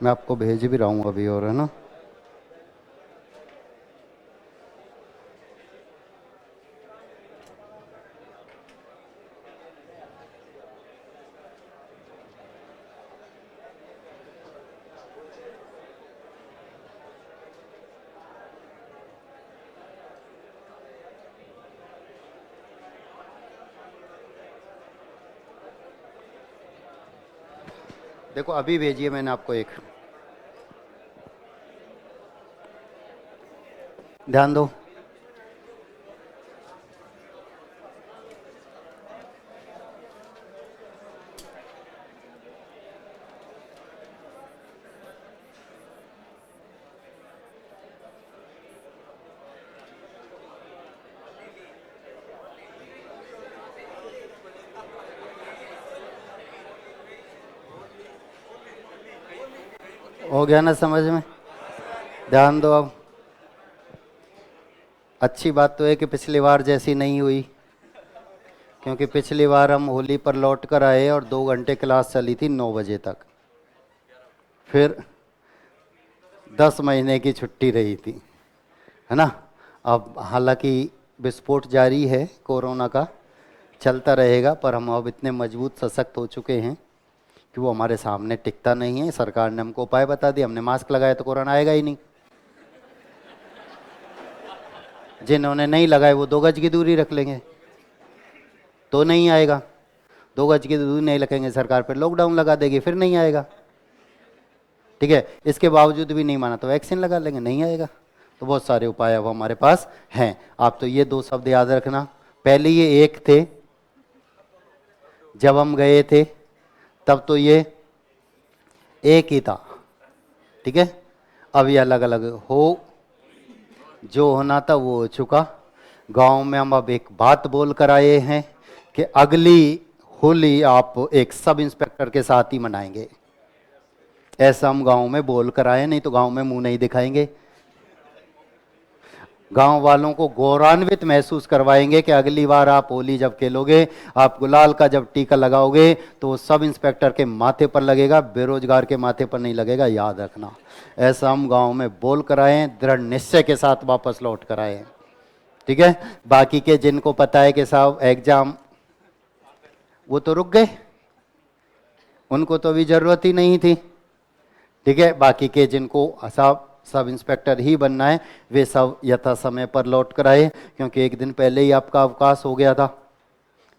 मैं आपको भेज भी रहा हूँ अभी, और है ना। देखो अभी भेजिए मैंने आपको एक, ध्यान दो। हो गया ना समझ में? ध्यान दो अब। अच्छी बात तो है कि पिछली बार जैसी नहीं हुई, क्योंकि पिछली बार हम होली पर लौट कर आए और 2 घंटे क्लास चली थी 9 बजे तक, फिर 10 महीने की छुट्टी रही थी, है ना। अब हालांकि विस्फोट जारी है कोरोना का, चलता रहेगा, पर हम अब इतने मजबूत सशक्त हो चुके हैं कि वो हमारे सामने टिकता नहीं है। सरकार ने हमको उपाय बता दिया, हमने मास्क लगाया तो कोरोना आएगा ही नहीं। जिन्होंने नहीं लगाए वो 2 गज की दूरी रख लेंगे तो नहीं आएगा। 2 गज की दूरी नहीं रखेंगे, सरकार फिर लॉकडाउन लगा देगी, फिर नहीं आएगा। ठीक है, इसके बावजूद भी नहीं माना तो वैक्सीन लगा लेंगे, नहीं आएगा। तो बहुत सारे उपाय अब हमारे पास हैं। आप तो ये 2 शब्द याद रखना, पहले ये एक थे जब हम गए थे, तब तो ये एक ही था। ठीक है, अब ये अलग अलग हो, जो होना था वो हो चुका। गांव में हम अब एक बात बोल कर आए हैं कि अगली होली आप एक सब इंस्पेक्टर के साथ ही मनाएंगे। ऐसा हम गांव में बोल कर आए, नहीं तो गांव में मुंह नहीं दिखाएंगे। गांव वालों को गौरवान्वित महसूस करवाएंगे कि अगली बार आप होली जब खेलोगे, आप गुलाल का जब टीका लगाओगे तो वो सब इंस्पेक्टर के माथे पर लगेगा, बेरोजगार के माथे पर नहीं लगेगा, याद रखना। ऐसा हम गांव में बोल कर आए, दृढ़ निश्चय के साथ वापस लौट कर आए। ठीक है, बाकी के जिनको पता है कि साहब एग्जाम, वो तो रुक गए, उनको तो अभी जरूरत ही नहीं थी। ठीक है, बाकी के जिनको साहब सब इंस्पेक्टर ही बनना है, वे सब यथा समय पर लौट कर आए, क्योंकि एक दिन पहले ही आपका अवकाश हो गया था।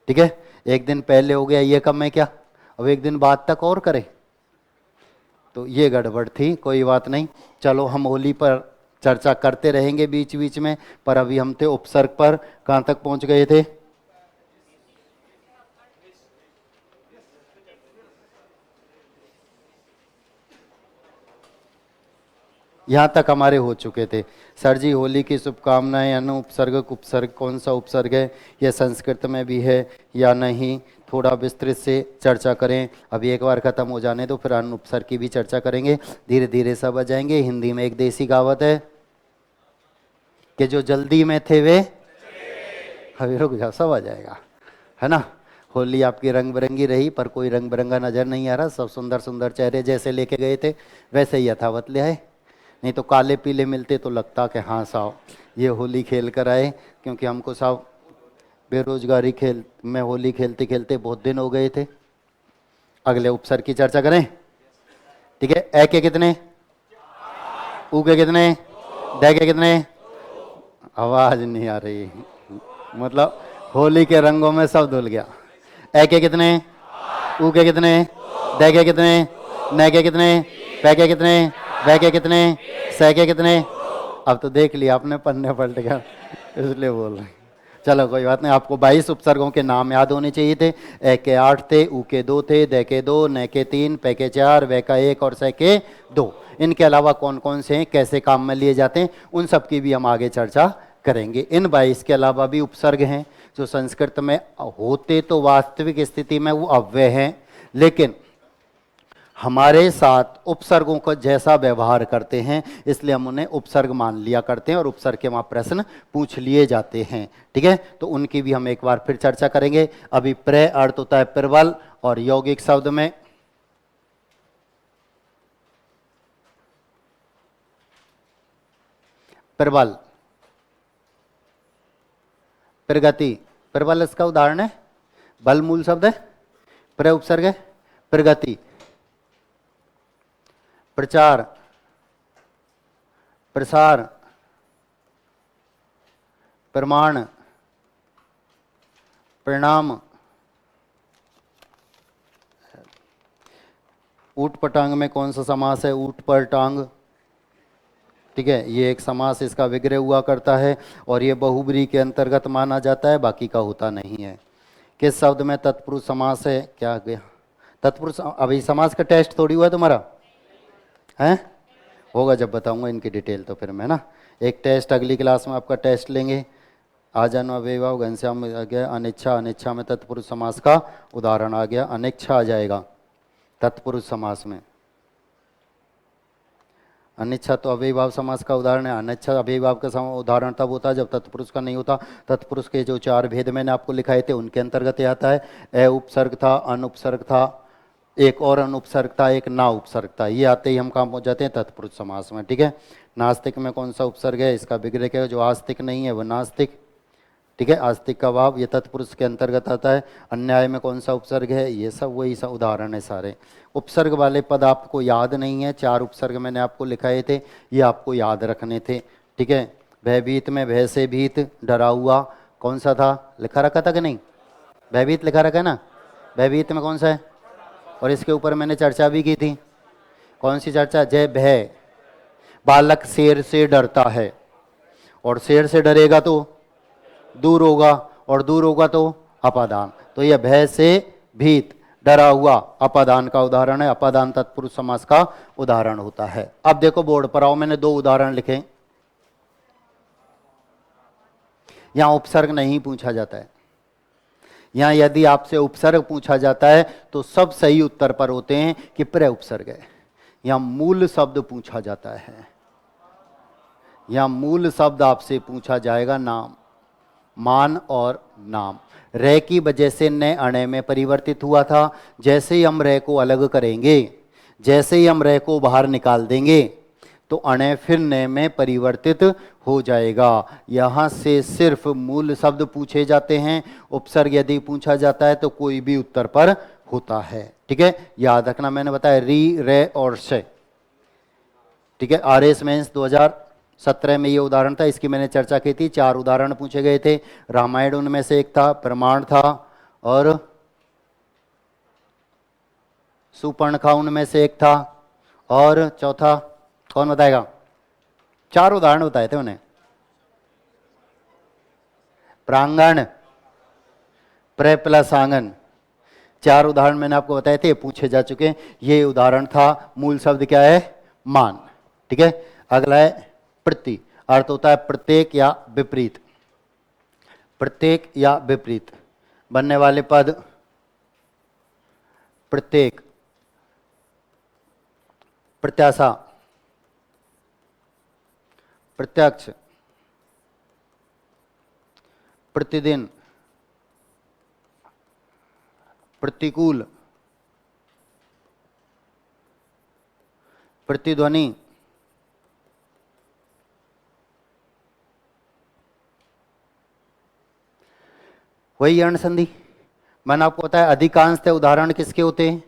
ठीक है, एक दिन पहले हो गया, ये कम है क्या? अब एक दिन बाद तक और करें, तो ये गड़बड़ थी। कोई बात नहीं, चलो हम होली पर चर्चा करते रहेंगे बीच बीच में, पर अभी हम थे उपसर्ग पर। कहाँ तक पहुंच गए थे? यहाँ तक हमारे हो चुके थे। सर जी होली की शुभकामनाएं, अनु उपसर्ग, उपसर्ग कौन सा उपसर्ग है, यह संस्कृत में भी है या नहीं, थोड़ा विस्तृत से चर्चा करें। अभी एक बार खत्म हो जाने तो फिर अनु उपसर्ग की भी चर्चा करेंगे, धीरे धीरे सब आ जाएंगे। हिंदी में एक देसी कहावत है कि जो जल्दी में थे वे, अभी रुक जाओ सब आ जाएगा, है ना। होली आपकी रंग बिरंगी रही, पर कोई रंग बिरंगा नजर नहीं आ रहा। सब सुंदर सुंदर चेहरे जैसे लेके गए थे वैसे ही यथावत ले आए। नहीं तो काले पीले मिलते तो लगता कि हाँ साहब ये होली खेल कर आए, क्योंकि हमको साहब बेरोजगारी खेल में होली खेलते खेलते बहुत दिन हो गए थे। अगले उपसर्ग की चर्चा करें। ठीक है, ए के कितने, ऊ के कितने, दे के कितने? आवाज नहीं आ रही, मतलब होली के रंगों में सब धुल गया। ए के कितने, ऊ के कितने, दे के कितने, न के कितने, पै के कितने, वह के कितने, सह के कितने? अब तो देख लिया आपने, पन्ने पलट गया इसलिए बोल रहे हैं। चलो कोई बात नहीं, आपको 22 उपसर्गों के नाम याद होने चाहिए थे। ए के 8 थे, ऊ के 2 थे, दे के 2, न के 3, पै के 4, वह का 1 और सह के 2। इनके अलावा कौन कौन से हैं, कैसे काम में लिए जाते हैं, उन सब की भी हम आगे चर्चा करेंगे। इन 22 के अलावा भी उपसर्ग हैं जो संस्कृत में होते तो वास्तविक स्थिति में वो अव्यय हैं, लेकिन हमारे साथ उपसर्गों का जैसा व्यवहार करते हैं, इसलिए हम उन्हें उपसर्ग मान लिया करते हैं और उपसर्ग के वहाँ प्रश्न पूछ लिए जाते हैं। ठीक है, तो उनकी भी हम एक बार फिर चर्चा करेंगे। अभी प्र अर्थ होता है प्रबल, और यौगिक शब्द में प्रबल, प्रगति। प्रबल इसका उदाहरण है, बल मूल शब्द है, प्र उपसर्ग है, प्रगति। प्रचार, प्रसार, प्रमाण, परिणाम। ऊट पटांग में कौन सा समास है? ऊट पर टांग, ठीक है, ये एक समास इसका विग्रह हुआ करता है और ये बहुब्री के अंतर्गत माना जाता है, बाकी का होता नहीं है। किस शब्द में तत्पुरुष समास है? क्या गया तत्पुरुष? अभी समास का टेस्ट थोड़ी हुआ तुम्हारा है, होगा जब बताऊंगा इनकी डिटेल तो फिर मैं ना एक टेस्ट अगली क्लास में आपका टेस्ट लेंगे। आ जाना अव्ययभाव घनश्याम आ गया, अनिच्छा, अनिच्छा में तत्पुरुष समास का उदाहरण आ गया, अनिच्छा आ जाएगा तत्पुरुष समास में। अनिच्छा तो अव्ययभाव समास का उदाहरण है, अनिच्छा अव्ययभाव का उदाहरण तब होता है जब तत्पुरुष का नहीं होता। तत्पुरुष के जो 4 भेद मैंने आपको लिखाए थे उनके अंतर्गत आता है। ए उपसर्ग था, अनुपसर्ग था, एक और अनुपसर्ग था, एक ना उपसर्ग था, ये आते ही हम काम पहुंच जाते हैं तत्पुरुष समास में, ठीक है। नास्तिक में कौन सा उपसर्ग है? इसका विग्रह क्या है? जो आस्तिक नहीं है वह नास्तिक, ठीक है, आस्तिक का भाव, ये तत्पुरुष के अंतर्गत आता है। अन्याय में कौन सा उपसर्ग है? ये सब वही सा उदाहरण है सारे। उपसर्ग वाले पद आपको याद नहीं है, 4 उपसर्ग मैंने आपको लिखाए थे, ये आपको याद रखने थे, ठीक है। भयभीत में भय से भीत, डरा हुआ, कौन सा था? लिखा रखा था कि नहीं? भयभीत लिखा रखा है ना? भयभीत में कौन सा है? और इसके ऊपर मैंने चर्चा भी की थी, कौन सी चर्चा? जय भय, बालक शेर से डरता है और शेर से डरेगा तो दूर होगा और दूर होगा तो अपादान, तो यह भय से भीत, डरा हुआ, अपादान का उदाहरण है। अपादान तत्पुरुष समास का उदाहरण होता है। अब देखो बोर्ड पर आओ, मैंने 2 उदाहरण लिखे, यहां उपसर्ग नहीं पूछा जाता है। यहां यदि आपसे उपसर्ग पूछा जाता है तो सब सही उत्तर पर होते हैं कि प्र उपसर्ग है। यहां मूल शब्द पूछा जाता है, यहां मूल शब्द आपसे पूछा जाएगा, नाम, मान और नाम। रे की वजह से न अणे में परिवर्तित हुआ था। जैसे ही हम रे को अलग करेंगे, जैसे ही हम रे को बाहर निकाल देंगे तो अणे फिर न में परिवर्तित हो जाएगा। यहां से सिर्फ मूल शब्द पूछे जाते हैं, उपसर्ग यदि पूछा जाता है तो कोई भी उत्तर पर होता है, ठीक है। याद रखना, मैंने बताया री, रे और से, ठीक है। RS मेंस 2017 में ये उदाहरण था, इसकी मैंने चर्चा की थी। 4 उदाहरण पूछे गए थे, रामायण उनमें से एक था, प्रमाण था और सुपर्णखा उनमें से एक था, और चौथा कौन बताएगा? 4 उदाहरण बताए थे उन्हें, प्रांगण, प्र प्लस आंगन, 4 उदाहरण मैंने आपको बताए थे, पूछे जा चुके हैं। ये उदाहरण था। मूल शब्द क्या है? मान, ठीक है। अगला है प्रति, अर्थ होता है प्रत्येक या विपरीत, प्रत्येक या विपरीत। बनने वाले पद प्रत्येक, प्रत्याशा, प्रत्यक्ष, प्रतिदिन, प्रतिकूल, प्रतिध्वनि, वही यण संधि। मैंने आपको बताया अधिकांशतः उदाहरण किसके होते हैं?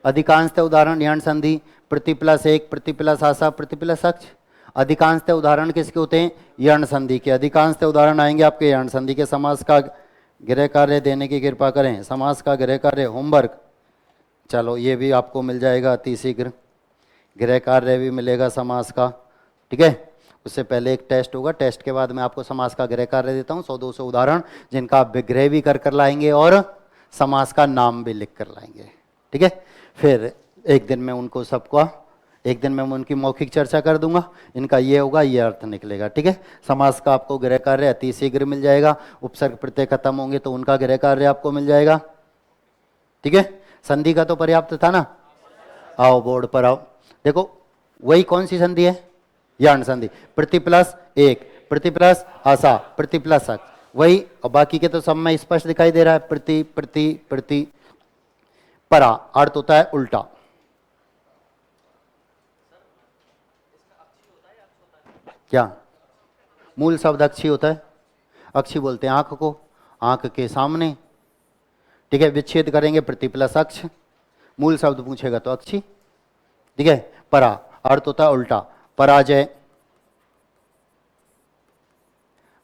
अधिकांशतः उदाहरण यण संधि, प्रति प्लस एक, प्रति प्लस आशा, प्रति प्लस अक्ष। अधिकांशतः उदाहरण किसके होते हैं? यण संधि के। अधिकांशतः उदाहरण आएंगे आपके यण संधि के। समास का गृह कार्य देने की कृपा करें, समास का गृह कार्य होमवर्क, चलो ये भी आपको मिल जाएगा अति शीघ्र, गृह कार्य भी मिलेगा समास का, ठीक है। उससे पहले एक टेस्ट होगा, टेस्ट के बाद मैं आपको समास का गृह कार्य देता हूँ 100-200 उदाहरण, जिनका आप विग्रह भी कर लाएंगे और समास का नाम भी लिख कर लाएंगे, ठीक है। फिर एक दिन में उनको सबका, एक दिन में मैं उनकी मौखिक चर्चा कर दूंगा, इनका ये होगा, ये अर्थ निकलेगा, ठीक है। समास का आपको गृह कार्य अति शीघ्र मिल जाएगा, उपसर्ग प्रत्यय खत्म होंगे तो उनका गृह कार्य आपको मिल जाएगा, ठीक है। संधि का तो पर्याप्त था ना। आओ बोर्ड पर आओ, देखो वही कौन सी संधि है? यण संधि। प्रति प्लस एक, प्रति प्लस आशा, प्रति प्लस अक्ष, वही। और बाकी के तो सब में स्पष्ट दिखाई दे रहा है, प्रति प्रति प्रति। परा अर्थ होता है उल्टा, क्या? मूल शब्द अक्षी होता है। अक्षी बोलते हैं आंख को, आंख के सामने। ठीक है, विच्छेद करेंगे प्रति प्लस अक्ष, मूल शब्द पूछेगा तो अक्षी। ठीक है, परा अर्थ होता है उल्टा, पराजय,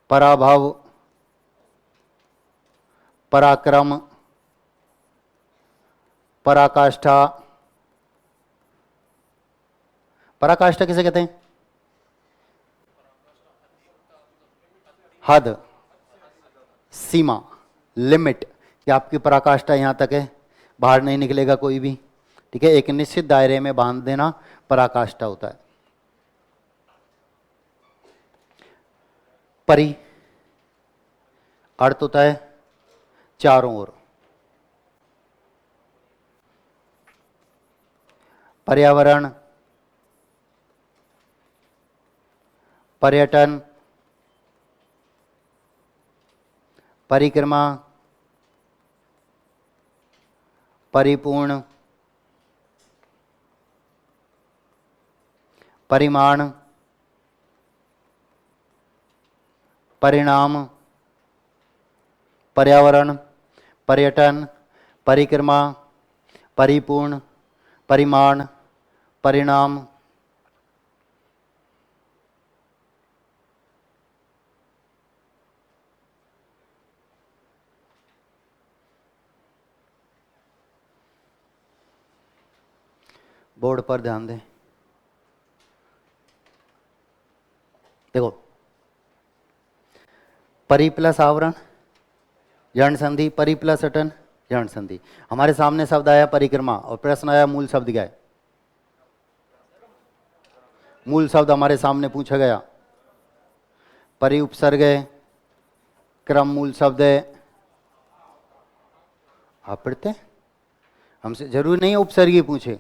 पराभव, पराक्रम, पराकाष्ठा। पराकाष्ठा किसे कहते हैं? हद, सीमा, लिमिट, कि आपकी पराकाष्ठा यहां तक है, बाहर नहीं निकलेगा कोई भी। ठीक है, एक निश्चित दायरे में बांध देना पराकाष्ठा होता है। परि अर्थ होता है चारों ओर। पर्यावरण, पर्यटन, परिक्रमा, परिपूर्ण, परिमाण, परिणाम, पर्यावरण, पर्यटन, परिक्रमा, परिपूर्ण, परिमाण, परिणाम। बोर्ड पर ध्यान दें। देखो, परि प्लस आवरण यण संधि, परि प्लस अटन यण संधि। हमारे सामने शब्द आया परिक्रमा और प्रश्न आया मूल शब्द क्या है? मूल शब्द हमारे सामने पूछा गया, परि उपसर्ग है, क्रम मूल शब्द है। आप पढ़ते हैं, हमसे जरूरी नहीं है उपसर्ग ही पूछे,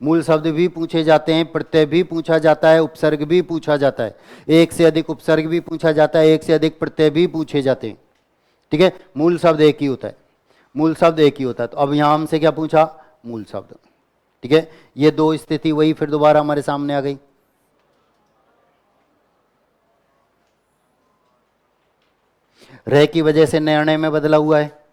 मूल शब्द भी पूछे जाते हैं, प्रत्यय भी पूछा जाता है, उपसर्ग भी पूछा जाता है, एक से अधिक उपसर्ग भी पूछा जाता है, एक से अधिक प्रत्यय भी पूछे जाते हैं। ठीक है, मूल शब्द एक ही होता है, मूल शब्द एक ही होता है। तो अब यहां हमसे क्या पूछा? मूल शब्द। ठीक है, ये दो स्थिति वही फिर दोबारा हमारे सामने आ गई। रह की वजह से निर्णय में बदला हुआ है,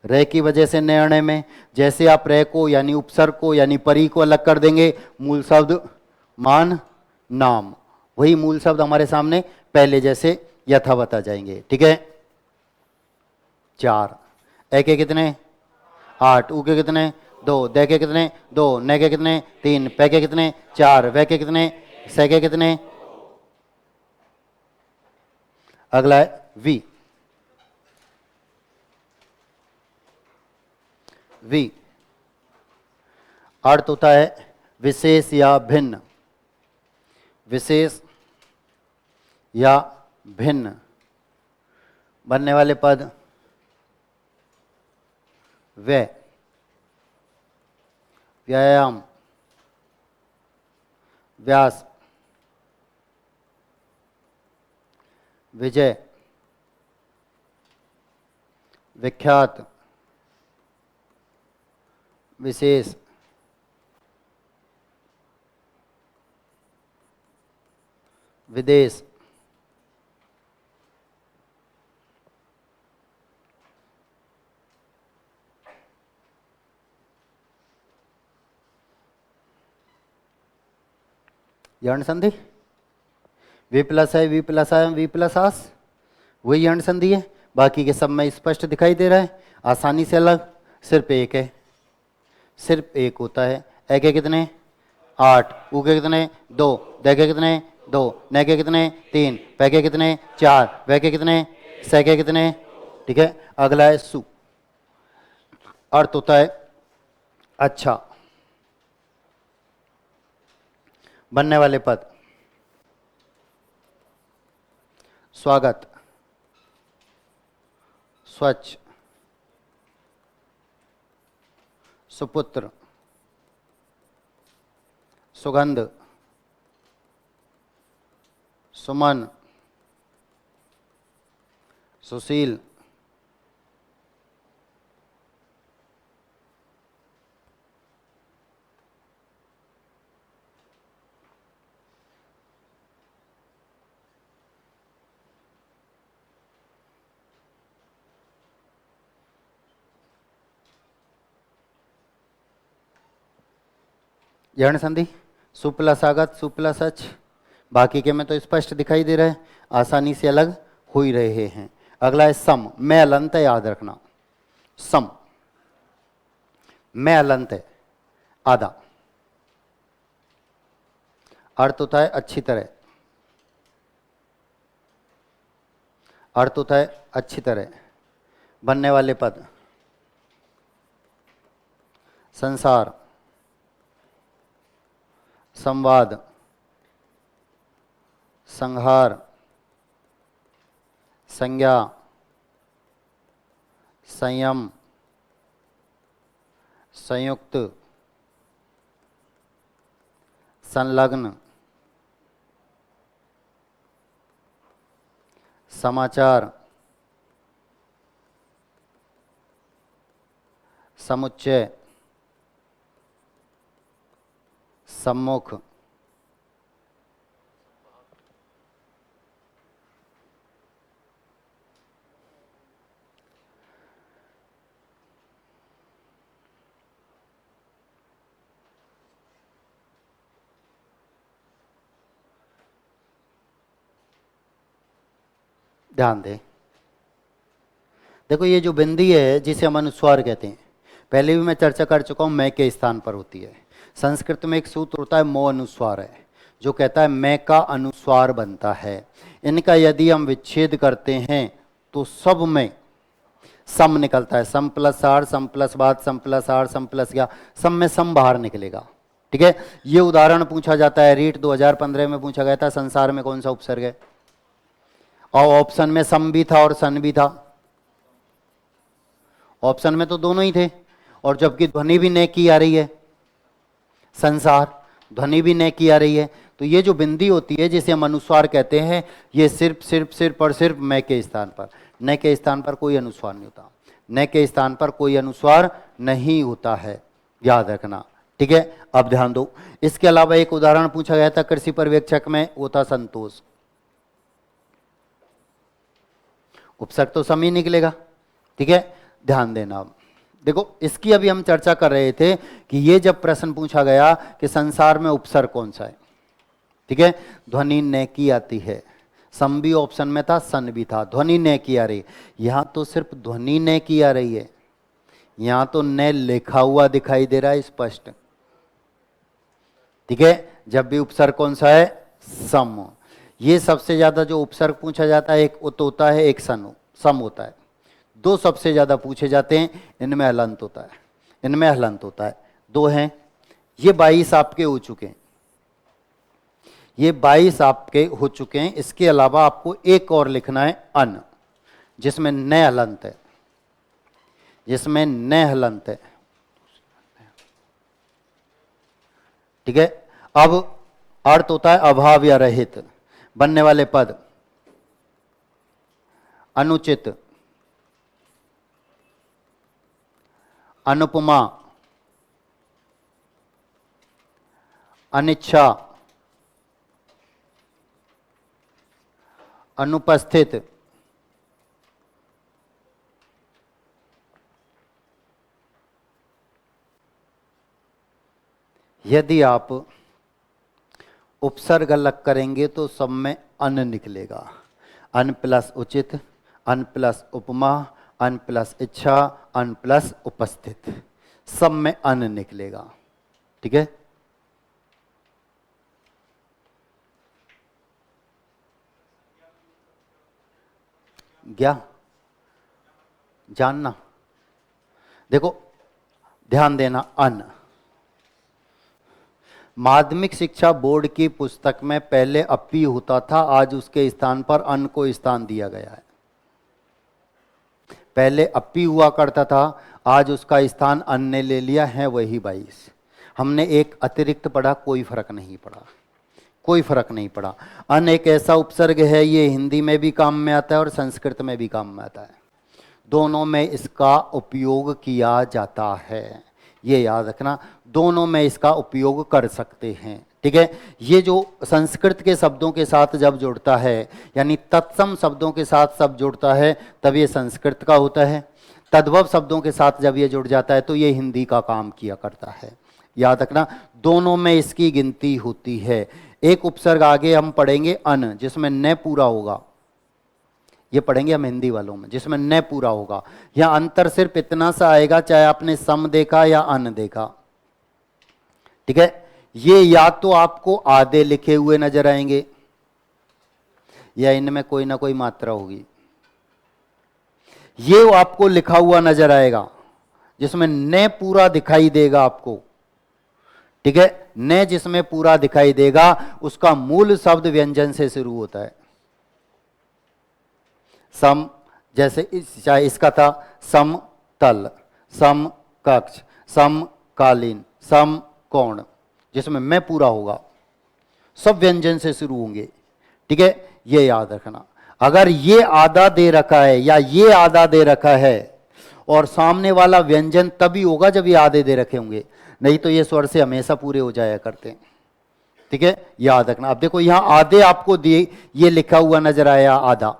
रह की वजह से निर्णय में, जैसे आप रह को यानी उपसर्ग को यानी परी को अलग कर देंगे, मूल शब्द मान नाम, वही मूल शब्द हमारे सामने पहले जैसे यथावत आ जाएंगे। ठीक है, 4, ए के कितने 8, ऊ के कितने 2, दे के कितने 2, ने के कितने 3, पे के कितने 4, वे के कितने, से के कितने। अगला है वी। वी अर्थ होता है विशेष या भिन्न, विशेष या भिन्न। बनने वाले पद वे, व्यायाम, व्यास, विजय, विख्यात, विशेष, विदेश। यण संधि वी प्लस है, वी प्लस आई, वी प्लस आस, वही यण संधि है। बाकी के सब में स्पष्ट दिखाई दे रहा है, आसानी से अलग, सिर्फ एक है, सिर्फ एक होता है। ए के कितने 8, ऊ के कितने 2, दे के कितने 2, ने के कितने 3, पे के कितने 4, वे के कितने, से के कितने। ठीक है, अगला है सु। अर्थ होता है अच्छा। बनने वाले पद स्वागत, स्वच्छ, सुपुत्र, सुगंध, सुमन, सुशील, यण संधि, सु प्लस आगत, सु प्लस अच, बाकी के में तो स्पष्ट दिखाई दे रहा है, आसानी से अलग हो ही रहे हैं। अगला है सम, मैं अलंत है, याद रखना, सम मैं अलंत है, आधा, अर्थ होता है अच्छी तरह, अर्थ होता है अच्छी तरह, बनने वाले पद, संसार, संवाद, संहार, संज्ञा, संयम, संयुक्त, संलग्न, समाचार, समुच्चय, सम्मुख, ध्यान दें। देखो ये जो बिंदी है जिसे हम अनुस्वार कहते हैं, पहले भी मैं चर्चा कर चुका हूं, मैं के स्थान पर होती है। संस्कृत में एक सूत्र होता है मो अनुस्वार है, जो कहता है मैं का अनुस्वार बनता है। इनका यदि हम विच्छेद करते हैं तो सब में सम निकलता है, सम प्लस आर, सम प्लस बात, सम प्लस आर, सम प्लस क्या, सम में सम बाहर निकलेगा। ठीक है, ये उदाहरण पूछा जाता है, रीट 2015 में पूछा गया था, संसार में कौन सा उपसर्ग है, और ऑप्शन में सम भी था और सन भी था, ऑप्शन में तो दोनों ही थे, और जबकि ध्वनि भी ने की आ रही है, संसार ध्वनि भी ने की आ रही है। तो ये जो बिंदी होती है जिसे हम अनुस्वार कहते हैं, ये सिर्फ और सिर्फ मैं के स्थान पर, न के स्थान पर कोई अनुस्वार नहीं होता, न के स्थान पर कोई अनुस्वार नहीं होता है, याद रखना। ठीक है, अब ध्यान दो, इसके अलावा एक उदाहरण पूछा गया था कृषि पर्यवेक्षक में, वो था संतोष, उपसर्ग तो सम ही निकलेगा। ठीक है, ध्यान देना। अब देखो इसकी अभी हम चर्चा कर रहे थे कि ये जब प्रश्न पूछा गया कि संसार में उपसर्ग कौन सा है, ठीक है, ध्वनि ने की आती है, सम भी ऑप्शन में था, सन भी था, ध्वनि ने की आ रही, यहां तो सिर्फ ध्वनि ने की आ रही है, यहां तो ने लिखा हुआ दिखाई दे रहा है स्पष्ट। ठीक है, जब भी उपसर्ग कौन सा है, सम। ये सबसे ज्यादा जो उपसर्ग पूछा जाता है, एक उत होता है, एक सम होता है, दो सबसे ज्यादा पूछे जाते हैं, इनमें हलंत होता है, इनमें हलंत होता है, दो हैं। ये 22 आपके हो चुके हैं, ये 22 आपके हो चुके हैं। इसके अलावा आपको एक और लिखना है अन, जिसमें न हलंत है, जिसमें न हलंत है। ठीक है, अब अर्थ होता है अभाव या रहित, बनने वाले पद, अनुचित, अनुपमा, अनिच्छा, अनुपस्थित, यदि आप उपसर्ग अलग करेंगे तो सब में अन निकलेगा, अन प्लस उचित, अन प्लस उपमा, अन प्लस इच्छा, अन प्लस उपस्थित, सब में अन निकलेगा। ठीक है, क्या जानना, देखो ध्यान देना, अन माध्यमिक शिक्षा बोर्ड की पुस्तक में पहले अपी होता था, आज उसके स्थान पर अन को स्थान दिया गया है। पहले अपी हुआ करता था, आज उसका स्थान अन ने ले लिया है, वही 22। हमने एक अतिरिक्त पढ़ा, कोई फर्क नहीं पड़ा, कोई फर्क नहीं पड़ा। अन एक ऐसा उपसर्ग है, ये हिंदी में भी काम में आता है और संस्कृत में भी काम में आता है, दोनों में इसका उपयोग किया जाता है, ये याद रखना, दोनों में इसका उपयोग कर सकते हैं। ठीक है, ये जो संस्कृत के शब्दों के साथ जब जुड़ता है, यानी तत्सम शब्दों के साथ सब जुड़ता है, तब ये संस्कृत का होता है। तद्भव शब्दों के साथ जब ये जुड़ जाता है तो ये हिंदी का काम किया करता है, याद रखना, दोनों में इसकी गिनती होती है। एक उपसर्ग आगे हम पढ़ेंगे अन, जिसमें न पूरा होगा, ये पढ़ेंगे हम हिंदी वालों में, जिसमें न पूरा होगा। यहां अंतर सिर्फ इतना सा आएगा, चाहे आपने सम देखा या अन देखा, ठीक है। ये या तो आपको आधे लिखे हुए नजर आएंगे, या इनमें कोई ना कोई मात्रा होगी। ये आपको लिखा हुआ नजर आएगा, जिसमें न पूरा दिखाई देगा आपको, ठीक है। न जिसमें पूरा दिखाई देगा, उसका मूल शब्द व्यंजन से शुरू होता है। सम, जैसे चाहे इसका था समतल, समकक्ष, समकालीन, समकोण, जिसमें मैं पूरा होगा, सब व्यंजन से शुरू होंगे, ठीक है। ये याद रखना। अगर ये आधा दे रखा है या ये आधा दे रखा है, और सामने वाला व्यंजन तभी होगा जब ये आधे दे रखे होंगे, नहीं तो ये स्वर से हमेशा पूरे हो जाया करते हैं, ठीक है। याद रखना। अब देखो यहां आधे आपको दिए, ये लिखा हुआ नजर आया आधा,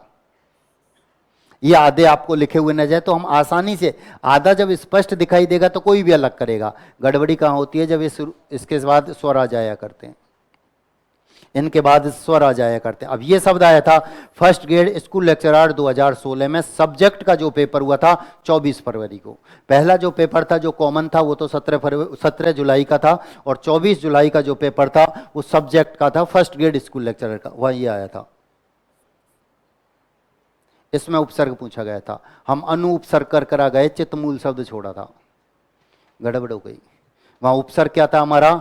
ये आधे आपको लिखे हुए नजर, तो हम आसानी से, आधा जब स्पष्ट दिखाई देगा तो कोई भी अलग करेगा। गड़बड़ी कहां होती है, जब ये इसके बाद स्वर आ जाया करते हैं, इनके बाद स्वर आ जाया करते हैं। अब ये शब्द आया था फर्स्ट ग्रेड स्कूल लेक्चरर 2016 में, सब्जेक्ट का जो पेपर हुआ था 24 फरवरी को। पहला जो पेपर था जो कॉमन था वो तो 17 जुलाई का था, और 24 जुलाई का जो पेपर था वो सब्जेक्ट का था, फर्स्ट ग्रेड स्कूल लेक्चरर का, वही आया था। इसमें उपसर्ग पूछा गया था, हम अनु उपसर्ग कर करा गए, चित्त मूल शब्द छोड़ा था, गड़बड़ हो गई। वहां उपसर्ग क्या था हमारा,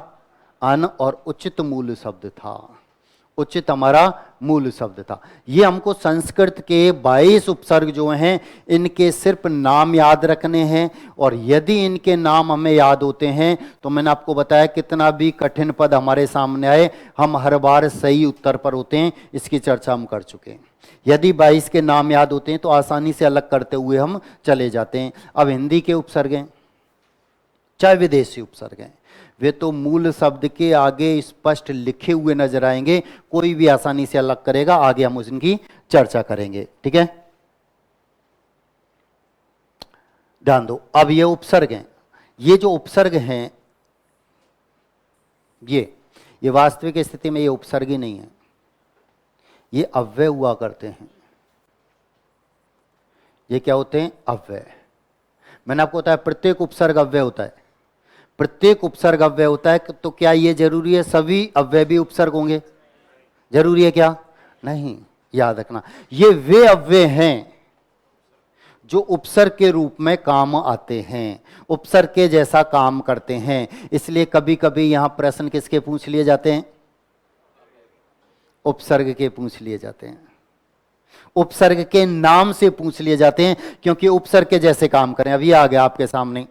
अन, और उचित मूल शब्द था, उचित हमारा मूल शब्द था। ये हमको संस्कृत के 22 उपसर्ग जो हैं, इनके सिर्फ नाम याद रखने हैं, और यदि इनके नाम हमें याद होते हैं तो मैंने आपको बताया कितना भी कठिन पद हमारे सामने आए, हम हर बार सही उत्तर पर होते हैं, इसकी चर्चा हम कर चुके हैं। यदि 22 के नाम याद होते हैं तो आसानी से अलग करते हुए हम चले जाते हैं। अब हिंदी के उपसर्ग हैं, चाहे विदेशी उपसर्ग हैं, वे तो मूल शब्द के आगे स्पष्ट लिखे हुए नजर आएंगे, कोई भी आसानी से अलग करेगा, आगे हम उनकी चर्चा करेंगे, ठीक है। ध्यान दो, अब ये उपसर्ग हैं, ये जो उपसर्ग हैं, ये वास्तविक स्थिति में ये उपसर्ग ही नहीं है, ये अव्यय हुआ करते हैं। ये क्या होते हैं, अव्यय। मैंने आपको बताया प्रत्येक उपसर्ग अव्यय होता है, प्रत्येक उपसर्ग अव्यय होता है। तो क्या ये जरूरी है सभी अव्यय भी उपसर्ग होंगे, जरूरी है क्या, नहीं। याद रखना, ये वे अव्यय हैं जो उपसर्ग के रूप में काम आते हैं, उपसर्ग के जैसा काम करते हैं। इसलिए कभी कभी यहां प्रश्न किसके पूछ लिए जाते हैं, उपसर्ग के पूछ लिए जाते हैं, उपसर्ग के नाम से पूछ लिए जाते हैं, क्योंकि उपसर्ग के जैसे काम करें। अब ये आ गया आपके सामने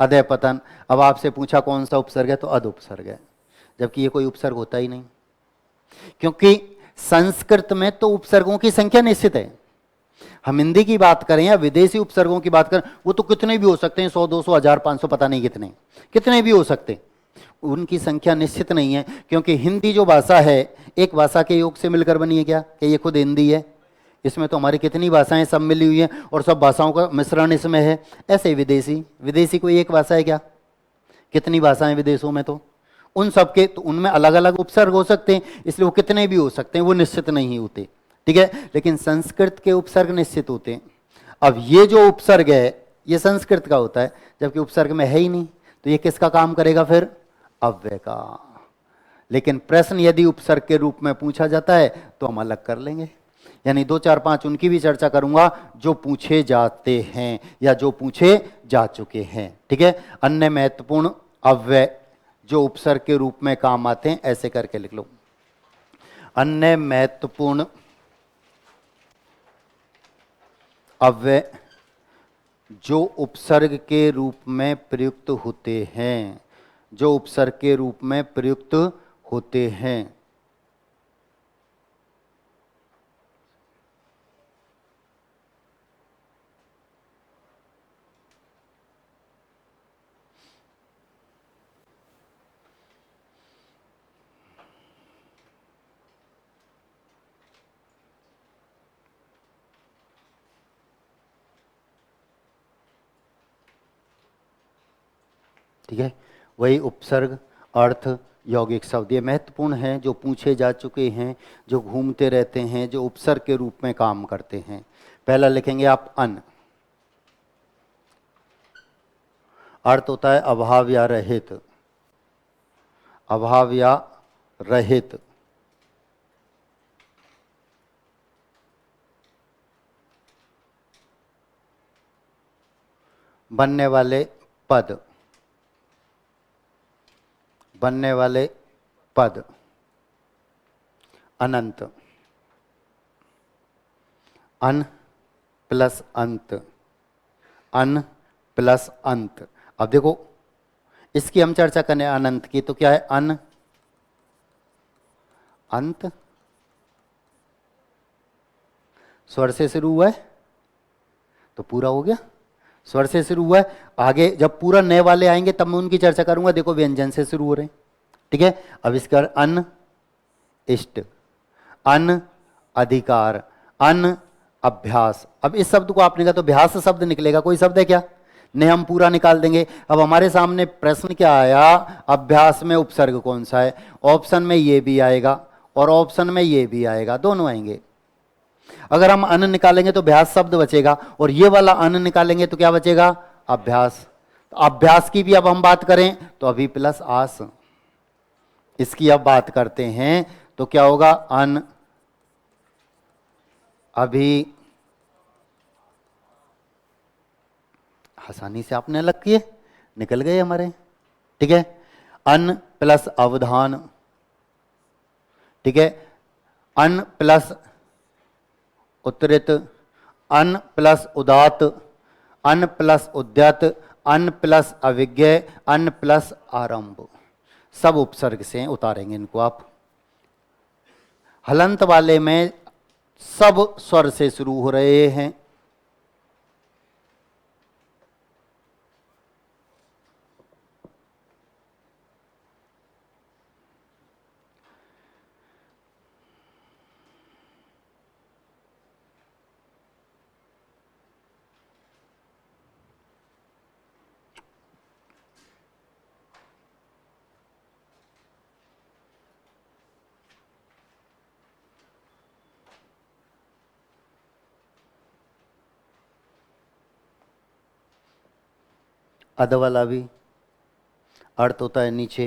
अधः पतन। अब आपसे पूछा कौन सा उपसर्ग है, तो अध उपसर्ग है, जबकि ये कोई उपसर्ग होता ही नहीं, क्योंकि संस्कृत में तो उपसर्गों की संख्या निश्चित है। हम हिंदी की बात करें या विदेशी उपसर्गों की बात करें, वो तो कितने भी हो सकते हैं, 100, 200, 1000, 500, पता नहीं कितने, कितने भी हो सकते, उनकी संख्या निश्चित नहीं है। क्योंकि हिंदी जो भाषा है, एक भाषा के योग से मिलकर बनी है क्या, कि ये खुद हिंदी है, इसमें तो हमारी कितनी भाषाएं सब मिली हुई हैं, और सब भाषाओं का मिश्रण इसमें है। ऐसे विदेशी, विदेशी कोई एक भाषा है क्या, कितनी भाषाएं विदेशों में, तो उन सब के, तो उनमें अलग अलग उपसर्ग हो सकते हैं, इसलिए वो कितने भी हो सकते हैं, वो निश्चित नहीं होते, ठीक है। लेकिन संस्कृत के उपसर्ग निश्चित होते हैं। अब ये जो उपसर्ग है ये संस्कृत का होता है, जबकि उपसर्ग में है ही नहीं, तो ये किसका काम करेगा फिर, अव्यय का। लेकिन प्रश्न यदि उपसर्ग के रूप में पूछा जाता है तो हम अलग कर लेंगे, यानी 2, 4, 5 उनकी भी चर्चा करूंगा जो पूछे जाते हैं या जो पूछे जा चुके हैं, ठीक है। अन्य महत्वपूर्ण अव्यय जो उपसर्ग के रूप में काम आते हैं, ऐसे करके लिख लो, अन्य महत्वपूर्ण अव्यय जो उपसर्ग के रूप में प्रयुक्त होते हैं, जो उपसर्ग के रूप में प्रयुक्त होते हैं। ठीक है। वही उपसर्ग, अर्थ, यौगिक शब्द ये महत्वपूर्ण हैं, जो पूछे जा चुके हैं, जो घूमते रहते हैं, जो उपसर्ग के रूप में काम करते हैं। पहला लिखेंगे आप अन। अर्थ होता है अभाव या रहित, अभाव या रहित। बनने वाले पद, बनने वाले पद। अनंत, अन प्लस अंत, अन प्लस अंत। अब देखो इसकी हम चर्चा करें अनंत की, तो क्या है अन, अंत, स्वर से शुरू हुआ है तो पूरा हो गया, स्वर से शुरू हुआ है। आगे जब पूरा नए वाले आएंगे तब मैं उनकी चर्चा करूंगा। देखो व्यंजन से शुरू हो रहे हैं, ठीक है। अब इसका अन इष्ट, अन अधिकार, अन अभ्यास। अब इस शब्द को आपने कहा तो अभ्यास शब्द निकलेगा, कोई शब्द है क्या? नहीं, हम पूरा निकाल देंगे। अब हमारे सामने प्रश्न क्या आया, अभ्यास में उपसर्ग कौन सा है? ऑप्शन में ये भी आएगा और ऑप्शन में ये भी आएगा, दोनों आएंगे। अगर हम अन निकालेंगे तो अभ्यास शब्द बचेगा, और ये वाला अन निकालेंगे तो क्या बचेगा? अभ्यास। तो अभ्यास की भी अब हम बात करें तो अभी प्लस आस, इसकी अब बात करते हैं तो क्या होगा? अन अभी, आसानी से आपने अलग किए, निकल गए हमारे, ठीक है। अन प्लस अवधान, ठीक है। अन प्लस उत्तरित, अन प्लस उदात, अन प्लस उद्यत, अन प्लस अविज्ञ, अन प्लस आरंभ। सब उपसर्ग से उतारेंगे इनको आप। हलंत वाले में सब स्वर से शुरू हो रहे हैं। अध वाला भी अर्थ होता है नीचे,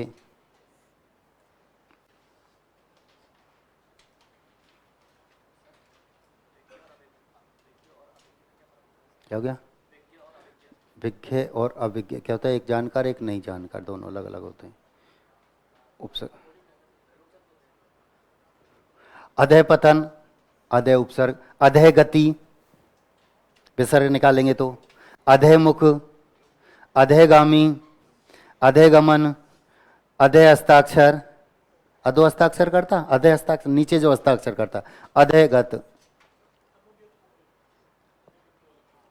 क्या हो गया? विज्ञ और अविज्ञ क्या होता है? एक जानकार एक नहीं जानकार, दोनों अलग अलग होते हैं। उपसर्ग, अधः पतन, अधः उपसर्ग, अधः गति, विसर्ग निकालेंगे तो अधः मुख, अधः गामी, अधः गमन, अधः हस्ताक्षर, अधो हस्ताक्षर करता, अधः हस्ताक्षर नीचे जो हस्ताक्षर करता, अधः गत।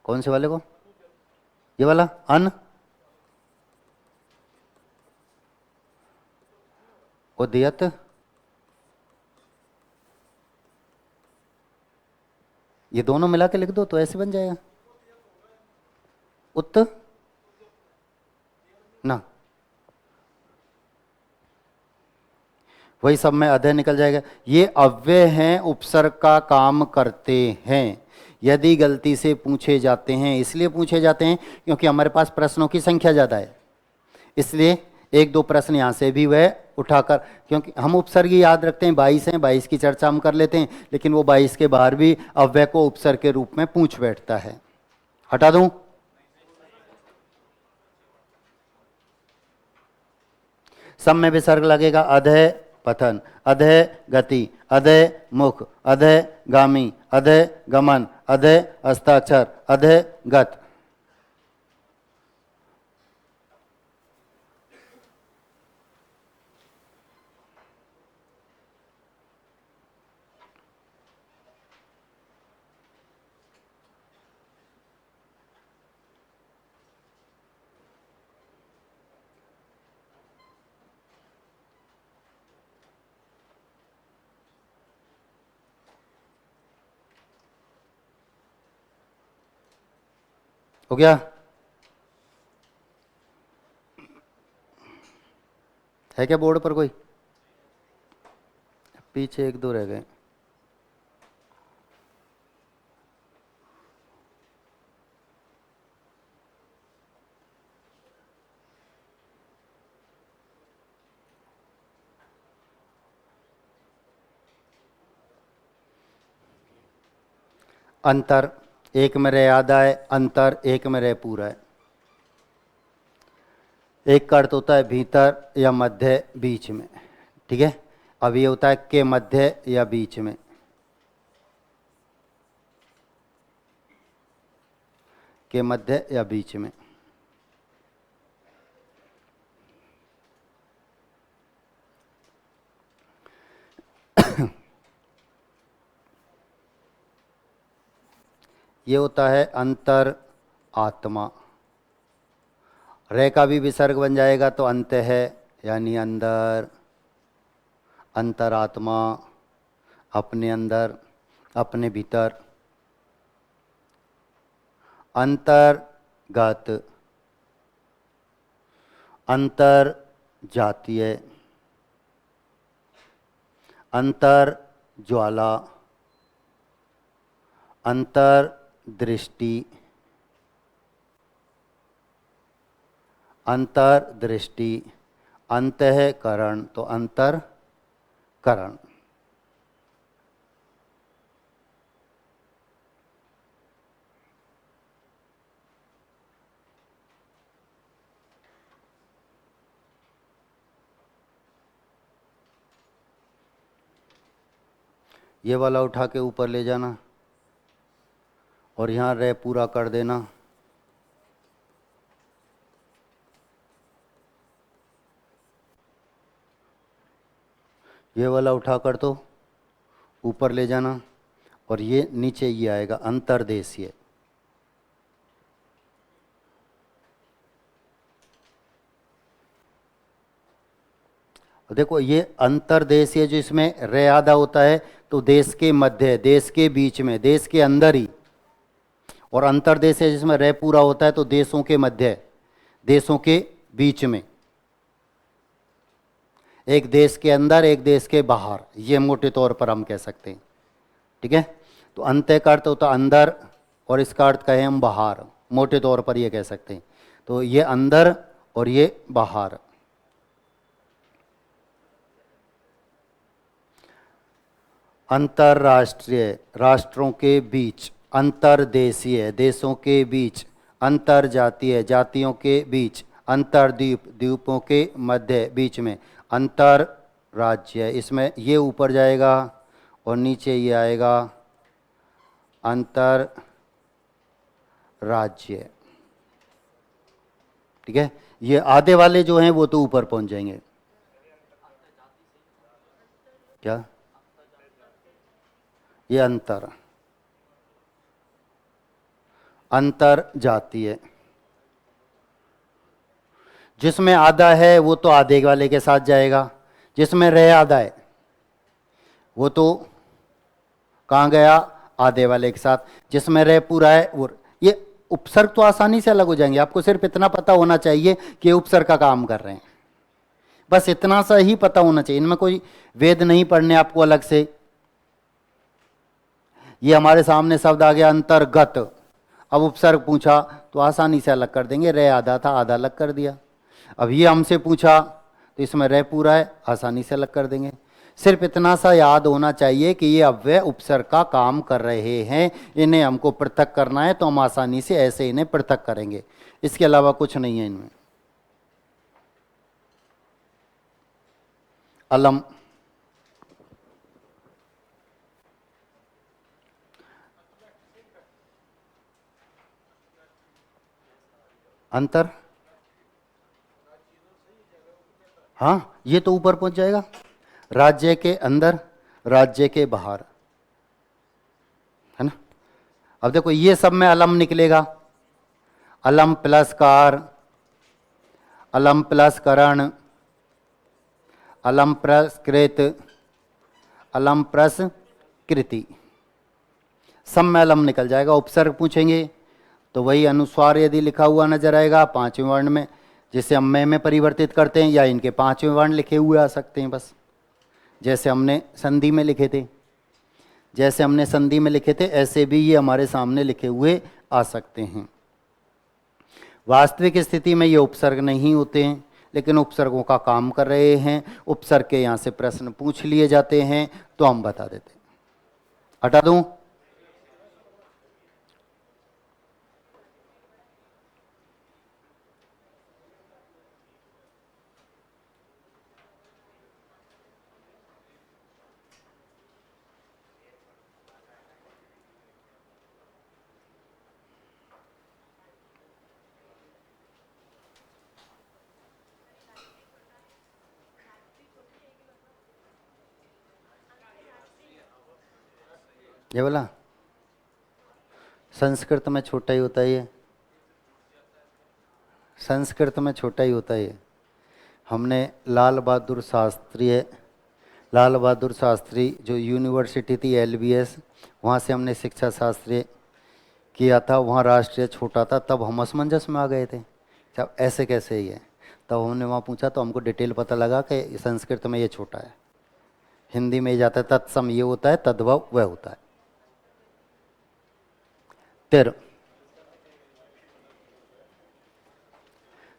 कौन से वाले को? ये वाला अन, उदयत, ये दोनों मिला के लिख दो तो ऐसे बन जाएगा। उत ना, वही सब में अधः निकल जाएगा। ये अव्यय हैं, उपसर्ग का काम करते हैं। यदि गलती से पूछे जाते हैं, इसलिए पूछे जाते हैं क्योंकि हमारे पास प्रश्नों की संख्या ज़्यादा है, इसलिए एक दो प्रश्न यहाँ से भी वह उठाकर, क्योंकि हम उपसर्ग ही याद रखते हैं 22 हैं, 22 की चर्चा हम कर लेते हैं, लेकिन वो 22 के बाहर भी अव्यय को उपसर्ग के रूप में पूछ बैठता है। हटा दूं? सब में विसर्ग लगेगा। अधः पतन, अधः गति, अधः मुख, अधः गामी, अधः गमन, अधः हस्ताक्षर, अधः गत। हो गया? है क्या बोर्ड पर कोई? पीछे एक दो रह गए। अंतर, एक में रह आधा है, अंतर एक में रह पूरा है। एक का अर्थ होता है भीतर या मध्य, बीच में, ठीक है। अब ये होता है के मध्य या बीच में, के मध्य या बीच में। ये होता है अंतर आत्मा। रे का भी विसर्ग बन जाएगा तो अंत है, यानी अंदर, अंतरात्मा, अपने अंदर, अपने भीतर। अंतर्गत, अंतर जातीय, अंतर ज्वाला, अंतर दृष्टि, अंतर्दृष्टि, अंतःकरण तो अंतरकरण। ये वाला उठा के ऊपर ले जाना और यहाँ रे पूरा कर देना। ये वाला उठा कर तो ऊपर ले जाना और ये नीचे ये आएगा अंतर्देशीय। देखो ये अंतर्देशीय जो इसमें रे आधा होता है तो देश के मध्य, देश के बीच में, देश के अंदर ही। और अंतर्देशीय जिसमें रे पूरा होता है तो देशों के मध्य, देशों के बीच में। एक देश के अंदर, एक देश के बाहर, ये मोटे तौर पर हम कह सकते हैं, ठीक है। तो अंत्य का अर्थ होता अंदर और इसका अर्थ कहें हम बाहर, मोटे तौर पर ये कह सकते हैं। तो ये अंदर और ये बाहर। अंतरराष्ट्रीय, राष्ट्रों के बीच। अंतर्देशीय, देशों के बीच। अंतरजातीय, जातियों के बीच। अंतरद्वीप, द्वीपों के मध्य, बीच में। अंतर राज्य, इसमें ये ऊपर जाएगा और नीचे ये आएगा अंतर राज्य, ठीक है। ये आधे वाले जो हैं वो तो ऊपर पहुंच जाएंगे। क्या? ये अंतर, अंतर जातीय। जिसमें आधा है वो तो आधे वाले के साथ जाएगा, जिसमें रह आधा है वो तो कहाँ गया? आधे वाले के साथ। जिसमें रह पूरा है वो, ये उपसर्ग तो आसानी से अलग हो जाएंगे। आपको सिर्फ इतना पता होना चाहिए कि उपसर्ग का काम कर रहे हैं, बस इतना सा ही पता होना चाहिए। इनमें कोई वेद नहीं पढ़ने आपको अलग से। ये हमारे सामने शब्द आ गया अंतर्गत, अब उपसर्ग पूछा तो आसानी से अलग कर देंगे। रह आधा था, आधा अलग कर दिया। अब ये हमसे पूछा तो इसमें रह पूरा है, आसानी से अलग कर देंगे। सिर्फ इतना सा याद होना चाहिए कि ये अव्यय उपसर्ग का काम कर रहे हैं, इन्हें हमको पृथक करना है तो हम आसानी से ऐसे इन्हें पृथक करेंगे। इसके अलावा कुछ नहीं है इनमें। अलम, अंतर, हाँ ये तो ऊपर पहुंच जाएगा। राज्य के अंदर, राज्य के बाहर, है ना। अब देखो ये सब में अलम निकलेगा। अलम प्लस कार, अलम प्लस करण, अलम प्लस कृत, अलम प्लस कृति, सब में अलम निकल जाएगा। उपसर्ग पूछेंगे तो वही अनुस्वार यदि लिखा हुआ नजर आएगा 5वें वर्ण में जिसे हम में परिवर्तित करते हैं, या इनके 5वें वर्ण लिखे हुए आ सकते हैं बस, जैसे हमने संधि में लिखे थे। जैसे हमने संधि में लिखे थे ऐसे भी ये हमारे सामने लिखे हुए आ सकते हैं। वास्तविक स्थिति में ये उपसर्ग नहीं होते हैं, लेकिन उपसर्गों का काम कर रहे हैं। उपसर्ग के यहाँ से प्रश्न पूछ लिए जाते हैं तो हम बता देते हैं। हटा दूं? ये बोला संस्कृत में छोटा ही होता है ये, संस्कृत में छोटा ही होता है ये। हमने लाल बहादुर शास्त्री जो यूनिवर्सिटी थी LBS, वहाँ से हमने शिक्षा शास्त्रीय किया था, वहाँ राष्ट्रीय छोटा था, तब हम असमंजस में आ गए थे जब ऐसे कैसे ही है। तब हमने वहाँ पूछा तो हमको डिटेल पता लगा कि संस्कृत में ये छोटा है, हिंदी में जाता है तत्सम ये होता है, तद्भव वह होता है। तिर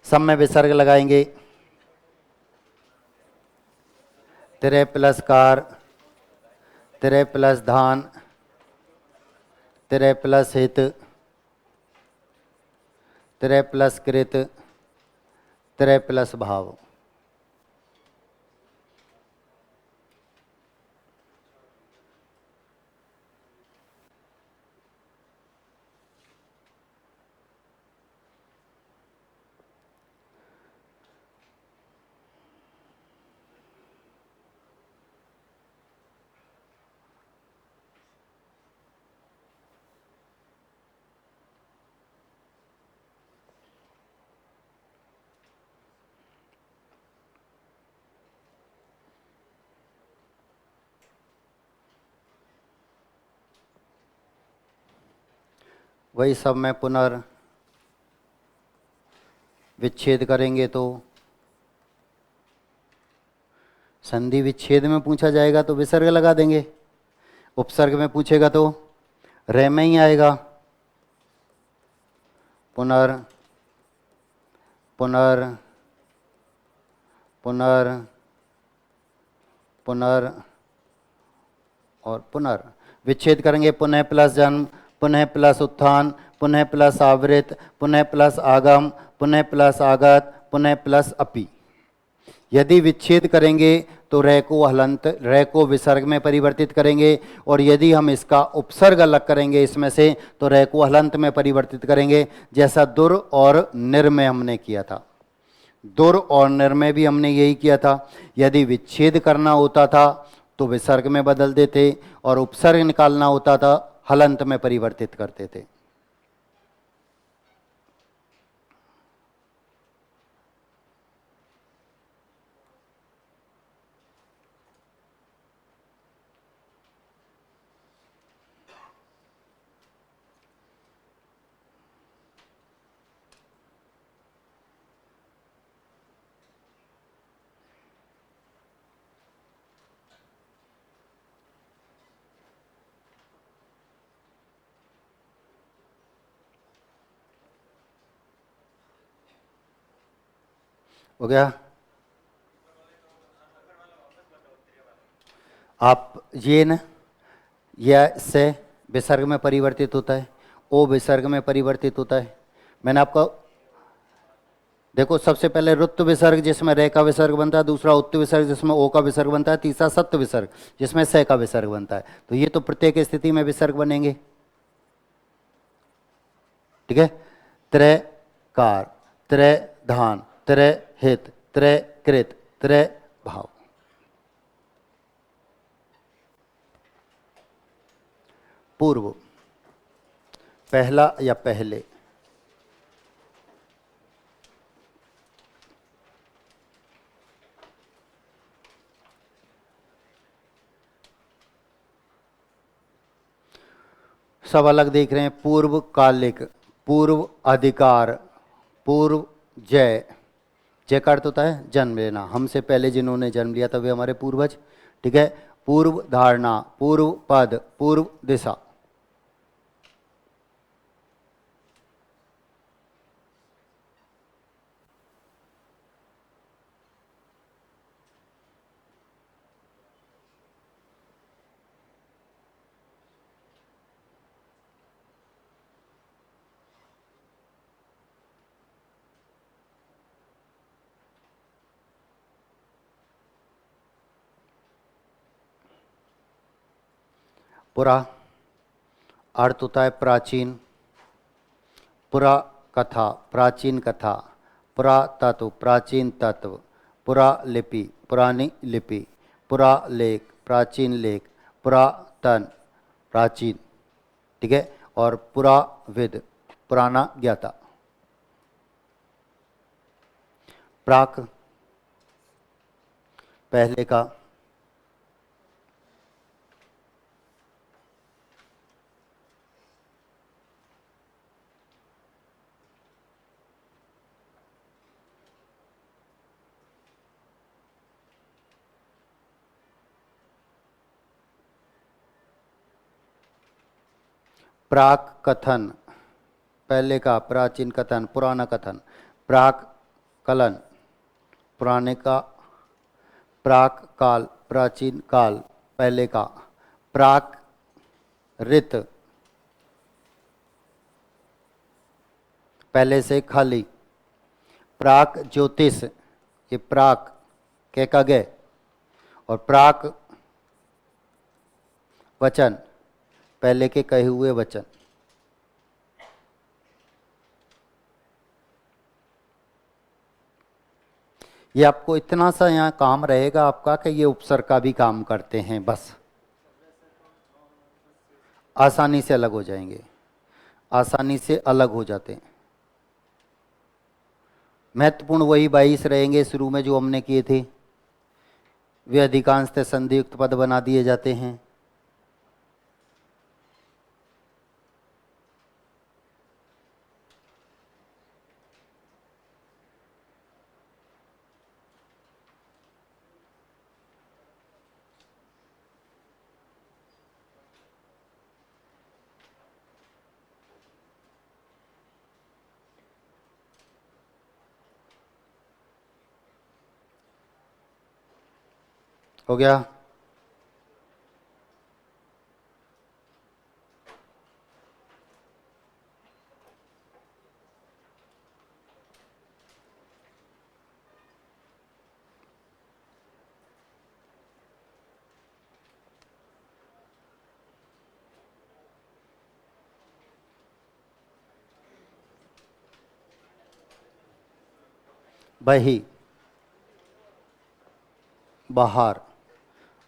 सब में विसर्ग लगाएंगे। तिरे प्लस कार, तिरे प्लस धान, तिरे प्लस हित, तिरे प्लस कृत, तिरे प्लस भाव। वही सब में पुनर्विच्छेद करेंगे तो संधि विच्छेद में पूछा जाएगा तो विसर्ग लगा देंगे, उपसर्ग में पूछेगा तो रे में ही आएगा। पुनर पुनर पुनर पुनर और पुनर विच्छेद करेंगे। पुनः प्लस जन्म, पुनः प्लस उत्थान, पुनः प्लस आवृत, पुनः प्लस आगम, पुनः प्लस आगत, पुनः प्लस अपि। यदि विच्छेद करेंगे तो रे को हलंत, रे को विसर्ग में परिवर्तित करेंगे, और यदि हम इसका उपसर्ग अलग करेंगे इसमें से तो रे को हलंत में परिवर्तित करेंगे, जैसा दुर और निर में हमने किया था। दुर और निर में भी हमने यही किया था। यदि विच्छेद करना होता था तो विसर्ग में बदल देते, और उपसर्ग निकालना होता था हलंत में परिवर्तित करते थे। हो गया? आप ये न, यह से विसर्ग में परिवर्तित होता है, ओ विसर्ग में परिवर्तित होता है। मैंने आपको देखो, सबसे पहले रुत्व विसर्ग जिसमें रे का विसर्ग बनता है, दूसरा उत्त विसर्ग जिसमें ओ का विसर्ग बनता है, तीसरा सत्व विसर्ग जिसमें से का विसर्ग बनता है। तो ये तो प्रत्येक स्थिति में विसर्ग बनेंगे। ठीक है? त्रय कार, त्रय धान, त्रय हित, त्रय कृत, त्रय भाव। पूर्व, पहला या पहले। सब अलग देख रहे हैं। पूर्व कालिक, पूर्व अधिकार, पूर्व जय, जय का अर्थ होता है जन्म लेना। हमसे पहले जिन्होंने जन्म लिया था वे हमारे पूर्वज। ठीक है, पूर्व धारणा, पूर्व पद, पूर्व दिशा। पुरा अर्थ होता है प्राचीन, पुरा कथा, प्राचीन कथा, पुरा तत्व, प्राचीन तत्व, पुरा लिपि, पुरानी लिपि, पुरा लेख, प्राचीन लेख, पुरातन, प्राचीन। ठीक है, और पुराविद, पुराना ज्ञाता। प्राक पहले का, प्राक कथन, पहले का, प्राचीन कथन, पुराना कथन। प्राक कलन, पुराने का। प्राक काल, प्राचीन काल, पहले का। प्राक ऋत, पहले से खाली। प्राक ज्योतिष, ये प्राक के का गे, और प्राक वचन, पहले के कहे हुए वचन। ये आपको इतना सा यहाँ काम रहेगा आपका कि ये उपसर्ग का भी काम करते हैं, बस आसानी से अलग हो जाएंगे, आसानी से अलग हो जाते हैं। महत्वपूर्ण वही 22 रहेंगे शुरू में जो हमने किए थे, वे अधिकांशतः संधियुक्त पद बना दिए जाते हैं। हो गया? बही, बाहर,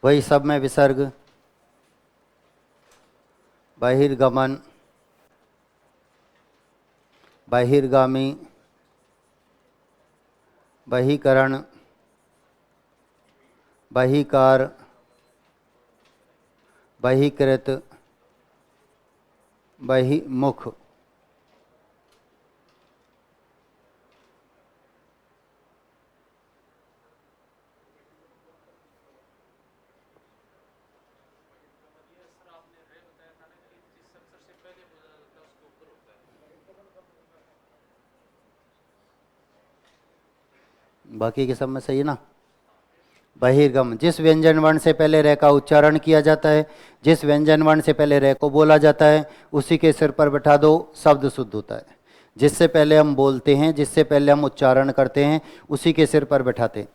वही सब में विसर्ग। बहिर्गमन, बहिर्गामी, बहीकरण, बहीकार, बहीकृत, बहिमुख। बाकी के सब में सही है ना? बहिर्गम, जिस व्यंजन वर्ण से पहले रे का उच्चारण किया जाता है, जिस व्यंजन वर्ण से पहले रे को बोला जाता है, उसी के सिर पर बैठा दो, शब्द शुद्ध होता है। जिससे पहले हम बोलते हैं, जिससे पहले हम उच्चारण करते हैं, उसी के सिर पर बैठाते हैं।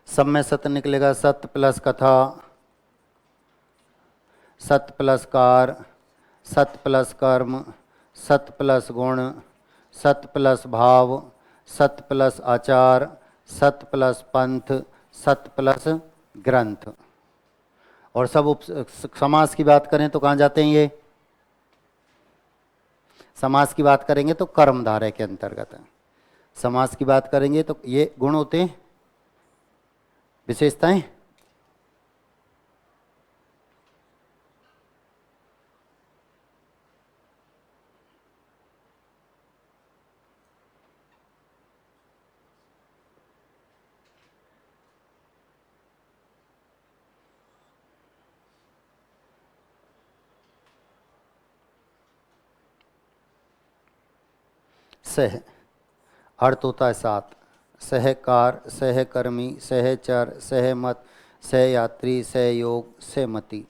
सब में सत निकलेगा, सत प्लस कथा, सत प्लस कार, सत प्लस कर्म, सत प्लस गुण, सत प्लस भाव, सत प्लस आचार, सत प्लस पंथ, सत प्लस ग्रंथ। और सब समास की बात करें तो कहाँ जाते हैं ये? समास की बात करेंगे तो कर्मधारय के अंतर्गत है। समास की बात करेंगे तो ये गुण होते हैं, विशेषताएं। सह, अर्थ होता है सात। सहकार, सहकर्मी, सहचर, सहमत, सहयात्री, सहयोग, सहमति।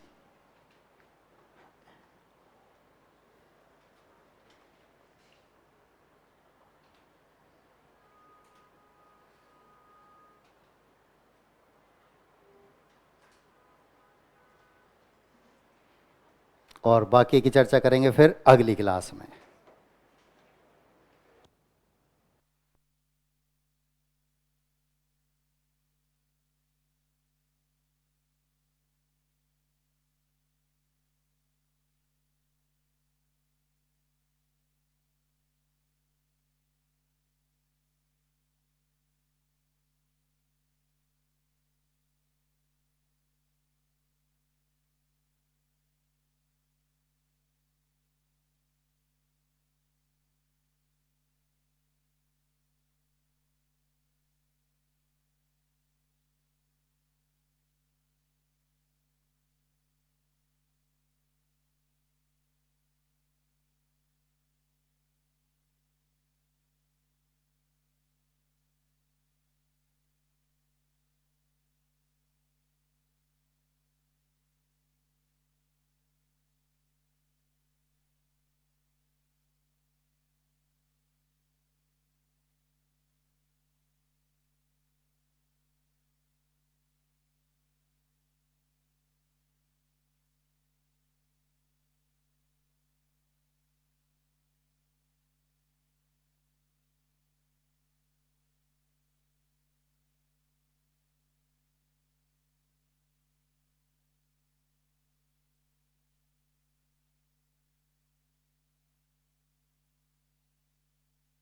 और बाकी की चर्चा करेंगे फिर अगली क्लास में।